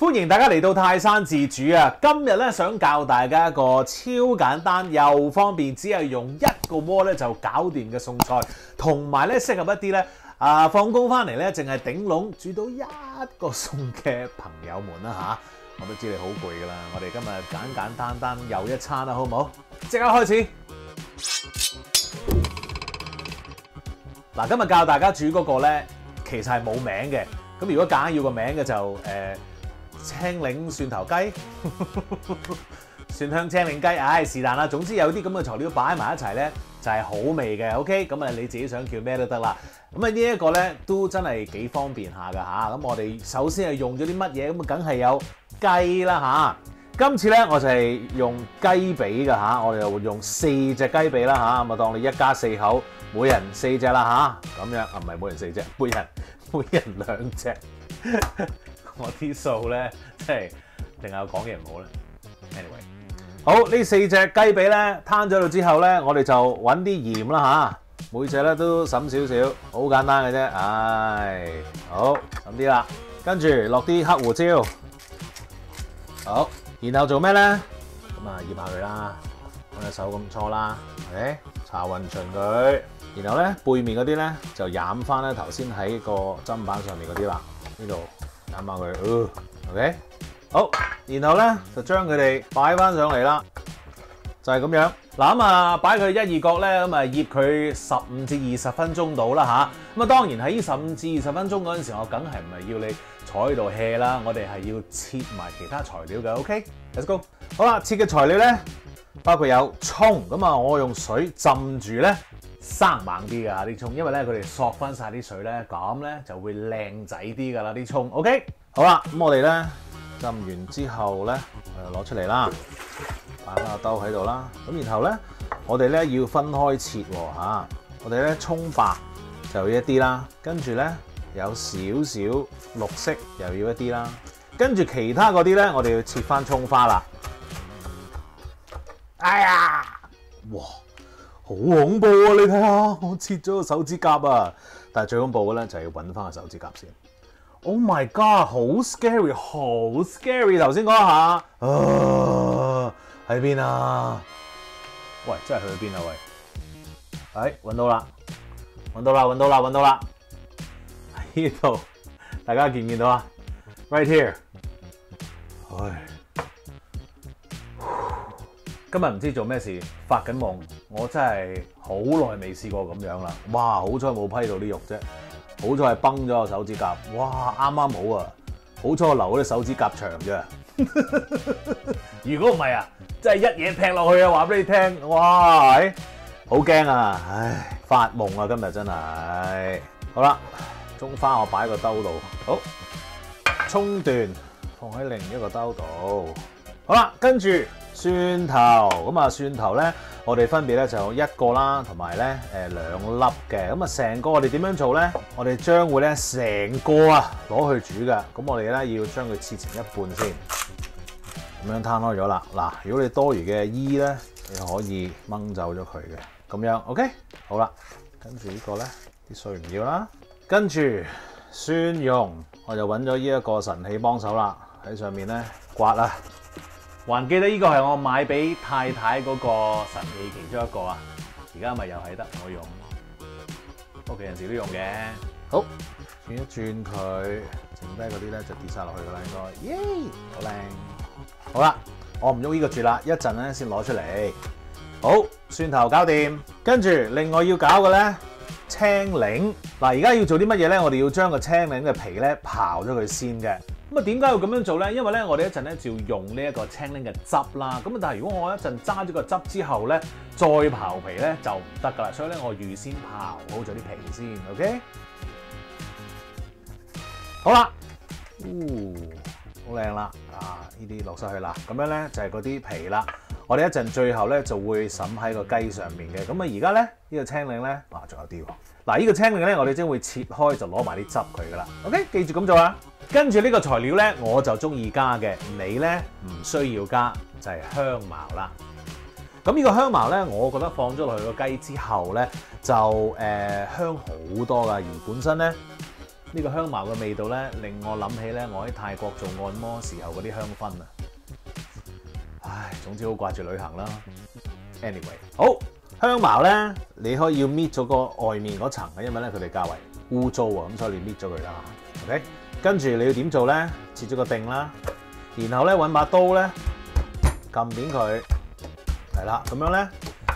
歡迎大家嚟到泰山自煮啊！今日咧想教大家一個超簡單又方便，只係用一個鍋咧就搞掂嘅餸菜，同埋咧適合一啲咧放工翻嚟咧淨係頂籠煮到一個餸嘅朋友們啦嚇！我都知你好攰㗎啦，我哋今日簡簡單單又一餐啦，好唔好？即刻開始！嗱，今日教大家煮嗰個咧，其實係冇名嘅。咁如果夾硬要個名嘅就青檸蒜頭雞、蒜香青檸雞，唉是但啦。總之有啲咁嘅材料擺埋一齊咧，就係好味嘅。OK，咁啊你自己想叫咩都得啦。咁啊呢一個咧都真係幾方便下㗎嚇。咁我哋首先係用咗啲乜嘢？咁啊梗係有雞啦嚇。今次咧我就係用雞髀㗎嚇，我哋就會用4隻雞髀啦嚇。咁啊當你一家4口，每人4隻啦嚇。咁樣啊唔係每人4隻，每人2隻。我啲數咧，即係定係我講嘢唔好咧。Anyway， 好呢4隻雞髀咧攤咗度之後咧，我哋就揾啲鹽啦嚇，每隻咧都揼少少，好簡單嘅啫。唉，好揼啲啦，跟住落啲黑胡椒，好，然後做咩咧？咁啊醃下佢啦，揾隻手咁搓啦，OK，搽勻勻佢，然後咧背面嗰啲咧就染翻咧頭先喺個砧板上面嗰啲啦，呢度。攬下佢，OK， 好，然後咧就將佢哋擺翻上嚟啦，就係咁樣。嗱咁啊，擺佢1、2角咧，咁啊醃佢15至20分鐘到啦吓。咁啊，當然喺呢15至20分鐘嗰陣時，我梗係唔係要你坐喺度 hea 啦，我哋係要切埋其他材料嘅 ，OK，let's go。好啦，切嘅材料咧包括有葱，咁啊我用水浸住咧。生猛啲㗎啲葱，因為咧佢哋索翻晒啲水咧，咁咧就會靚仔啲㗎啦啲葱。OK， 好啦，咁我哋咧浸完之後咧，我就攞出嚟啦，擺翻個兜喺度啦。咁然後咧，我哋咧要分開切喎嚇。我哋咧葱白就要一啲啦，跟住咧有少少綠色又要一啲啦，跟住其他嗰啲咧，我哋要切翻葱花啦。哎呀，哇！好恐怖啊！你睇下，我切咗個手指甲啊！但係最恐怖嘅咧就係要揾翻個手指甲先。Oh my god！ 好 scary， 好 scary！ 頭先嗰下，喺邊啊？喂，真係去咗邊啊？喂，揾到啦！揾到啦！喺呢度，大家見唔見到啊 ？Right here。唉。今日唔知做咩事，發緊夢，我真係好耐未試過咁樣啦！哇，好彩冇批到啲肉啫，好彩係崩咗個手指甲，哇，啱啱好啊！好彩我留嗰啲手指甲長啫，如果唔係啊，真係一嘢劈落去啊！話俾你聽，哇，好驚啊！唉，發夢啊！今日真係，好啦，葱花我擺個兜度，好，葱段放喺另一個兜度，好啦，跟住。蒜頭咁啊，蒜頭咧，我哋分別咧就有1個啦，同埋咧2粒嘅。咁啊，成個我哋點樣做咧？我哋將會咧成個啊攞去煮㗎。咁我哋咧要將佢切成一半先，咁樣攤開咗啦。嗱，如果你多餘嘅衣咧，你可以掹走咗佢嘅。咁樣 OK， 好啦。跟住呢個咧啲碎唔要啦。跟住蒜蓉，我就揾咗呢一個神器幫手啦，喺上面咧刮啦。還記得呢個係我買俾太太嗰個神器其中一個啊！而家咪又係得我用，屋企人時都用嘅。好，轉一轉佢，剩低嗰啲咧就跌晒落去㗎啦，應該。耶，好靚！好啦，我唔喐呢個住啦，一陣咧先攞出嚟。好，蒜頭搞掂，跟住另外要搞嘅咧青檸。嗱，而家要做啲乜嘢咧？我哋要將個青檸嘅皮咧刨咗佢先嘅。咁啊，點解要咁樣做咧？因為咧，我哋一陣咧就要用呢一個青檸嘅汁啦。咁啊，但係如果我一陣揸咗個汁之後咧，再刨皮咧就唔得噶啦。所以咧，我預先刨好咗啲皮先 ，OK？ 好啦，好靚啦！啊，呢啲落晒去啦。咁樣咧就係嗰啲皮啦。我哋一陣最後咧就會滲喺個雞上面嘅。咁啊，而家咧呢個青檸咧，仲有啲喎。嗱，呢個青檸咧，我哋將會切開就攞埋啲汁佢噶啦。OK， 記住咁做啊！跟住呢個材料咧，我就中意加嘅，你咧唔需要加，就係香茅啦。咁呢個香茅咧，我覺得放咗落去個雞之後咧，就香好多噶。而本身咧呢個香茅嘅味道咧，令我諗起咧我喺泰國做按摩時候嗰啲香薰啊！唉，總之好掛住旅行啦。Anyway， 好香茅咧，你可以要搣咗個外面嗰層嘅，因為咧佢哋較為污糟啊，咁所以你搣咗佢啦。OK， 跟住你要點做咧？切咗個定啦，然後咧揾把刀咧撳扁佢，係啦，咁樣咧。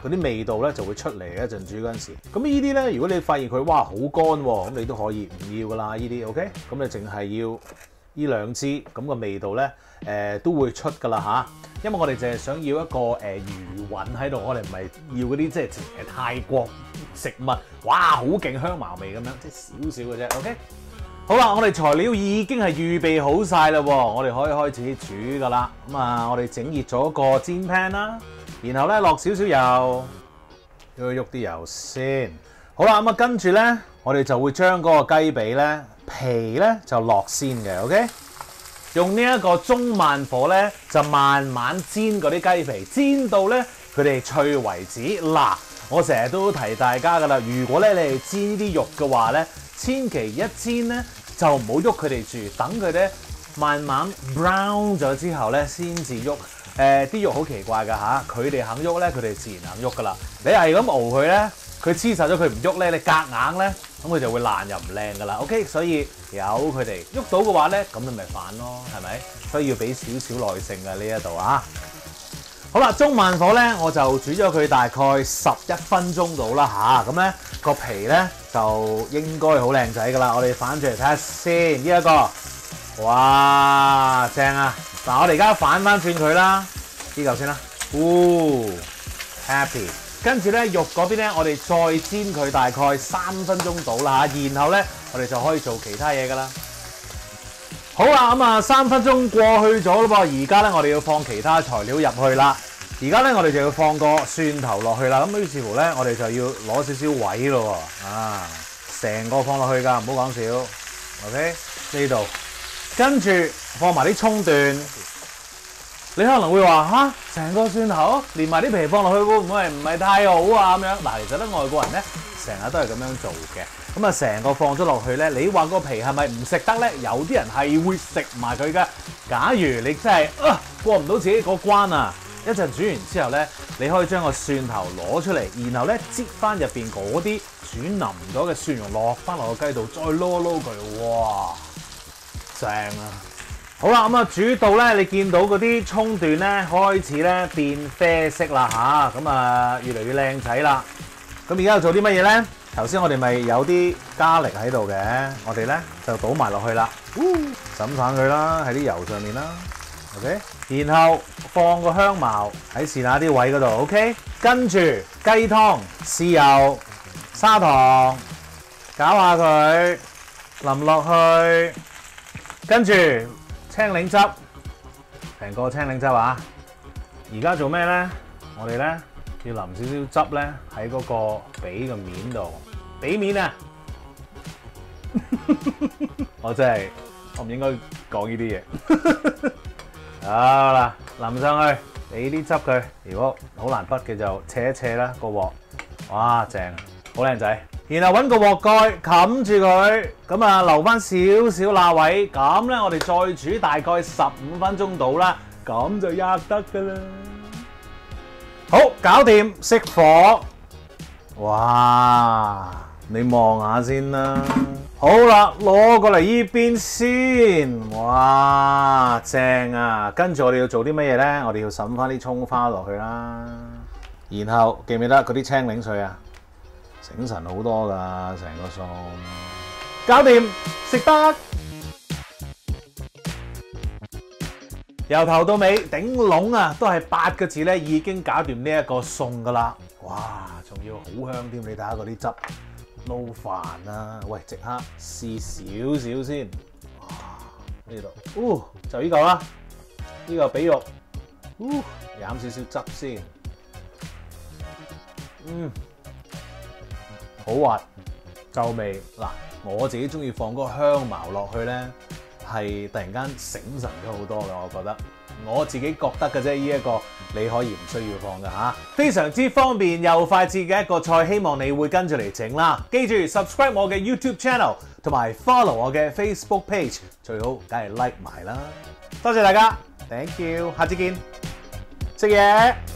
嗰啲味道咧就會出嚟一陣煮嗰陣時，咁呢啲咧，如果你發現佢哇好乾喎，咁你都可以唔要噶啦，呢啲 OK，咁你淨係要呢兩支，咁個味道咧都會出噶啦嚇，因為我哋淨係想要一個餘韻喺度，我哋唔係要嗰啲即係泰國食物，哇好勁香茅味咁樣，即係少少嘅啫 OK。好啦，我哋材料已經係預備好晒啦，我哋可以開始煮噶啦。咁啊，我哋整熱咗個煎 pan 啦。然後咧落少少油，要喐啲油先。好啦，咁啊跟住咧，我哋就會將嗰個雞髀咧皮咧就落先嘅 ，OK？ 用呢一個中慢火咧，就慢慢煎嗰啲雞皮，煎到咧佢哋脆為止。嗱，我成日都提大家噶啦，如果咧你係煎呢啲肉嘅話咧，千祈一煎咧就唔好喐佢哋住，等佢咧慢慢 brown 咗之後咧先至喐。啲肉好奇怪㗎嚇，佢哋肯喐咧，佢哋自然肯喐㗎啦。你係咁熬佢咧，佢黐實咗佢唔喐咧，你夾硬咧，咁佢就會爛又唔靚㗎啦。OK， 所以由佢哋喐到嘅話咧，咁你咪煩咯，係咪？所以要俾少少耐性㗎呢一度啊。好啦，中慢火咧，我就煮咗佢大概11分鐘到啦嚇。咁咧個皮咧就應該好靚仔㗎啦。我哋反轉嚟睇下先，呢一個，哇，正啊！嗱，我哋而家反翻轉佢啦，呢嚿先啦。happy。跟住咧，肉嗰邊咧，我哋再煎佢大概3分鐘到啦嚇，然後咧，我哋就可以做其他嘢噶啦。好啦，咁啊3分鐘過去咗咯噃，而家咧我哋要放其他材料入去啦。而家咧我哋就要放個蒜頭落去啦。咁於是乎咧，我哋就要攞少少位咯喎，啊，成個放落去㗎，唔好講少。OK， 呢度。跟住放埋啲葱段，你可能會話嚇，成個蒜頭連埋啲皮放落去會唔會唔係太好啊？咁樣嗱，其實咧外國人咧成日都係咁樣做嘅。咁啊，成個放咗落去咧，你話個皮係咪唔食得咧？有啲人係會食埋佢㗎。假如你真係過唔到自己個關啊，一陣煮完之後咧，你可以將個蒜頭攞出嚟，然後咧擠翻入邊嗰啲煮腍咗嘅蒜蓉落翻落個雞度，再撈一撈佢，哇！正啊！好啦，咁啊煮到咧，你見到嗰啲葱段咧開始咧變啡色啦嚇，咁啊越嚟越靚仔啦。咁而家要做啲乜嘢咧？頭先我哋咪有啲加力喺度嘅，我哋咧就倒埋落去啦，浸散佢啦，喺啲油上面啦 ，OK。然後放個香茅喺是那啲位嗰度 ，OK。跟住雞湯、豉油、砂糖，攪下佢，淋落去。跟住青檸汁，成個青檸汁啊！而家做咩咧？我哋咧要淋少少汁咧喺嗰個髀嘅面度，髀面啊！我唔應該講呢啲嘢。好啦，淋上去，俾啲汁佢。如果好難滗嘅就斜一斜啦個鑊。哇，正，好靚仔。然後揾個鑊蓋冚住佢，咁啊留翻少少罅位，咁咧我哋再煮大概15分鐘到啦，咁就吔得噶啦。好，搞掂，熄火。哇，你望下先啦。好啦，攞過嚟依邊先。哇，正啊！跟住我哋要做啲乜嘢咧？我哋要揼翻啲葱花落去啦。然後記唔記得嗰啲青檸水啊？醒神好多㗎，成個餸搞掂，食得。由頭到尾頂籠啊，都係8個字咧，已經搞掂呢一個餸㗎啦。哇，仲要好香添！你睇下嗰啲汁撈飯啊，喂，即刻試少少先。哇，呢度，就呢嚿啦，呢嚿髀肉，飲少少汁先。好滑，就味嗱，我自己中意放嗰個香茅落去咧，係突然間醒神咗好多嘅，我覺得。我自己覺得嘅啫，呢一個你可以唔需要放嘅嚇，非常之方便又快捷嘅一個菜，希望你會跟住嚟整啦。記住 subscribe 我嘅 YouTube channel 同埋 follow 我嘅 Facebook page， 最好梗係 like 埋啦。多謝大家 ，thank you，下次見，食嘢。